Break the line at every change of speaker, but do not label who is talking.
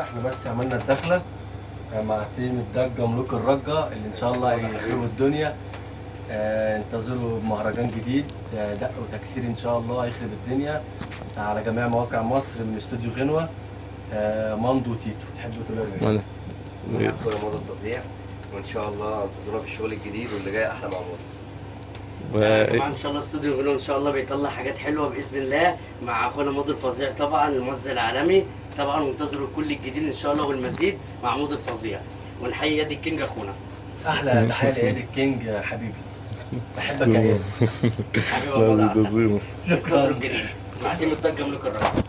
احنا بس عملنا الدخله مع تيم الضجه ملوك الرجه اللي ان شاء الله هيخربوا الدنيا. انتظروا مهرجان جديد دق وتكسير ان شاء الله هيخرب الدنيا على جميع مواقع مصر من استوديو غنوه. ماندو وتيتو، تحبوا تقولوا ايه؟
اخويا ماضي الفظيع، وان شاء الله انتظرونا في الشغل الجديد واللي جاي احلى مع ماضي.
طبعا ان شاء الله استوديو غنوه ان شاء الله بيطلع حاجات حلوه باذن الله مع اخونا ماضي الفظيع طبعا الممثل العالمي طبعا، وانتظروا كل الجديد ان شاء الله والمزيد مع ماضي الفظيع. ونحيي اياد الكينج اخونا.
احلى تحيه لاياد الكينج حبيبي، بحبك يا اياد.
حبيبي والله. انتظروا الجديد مع تيم الضجه ملوك الرجل.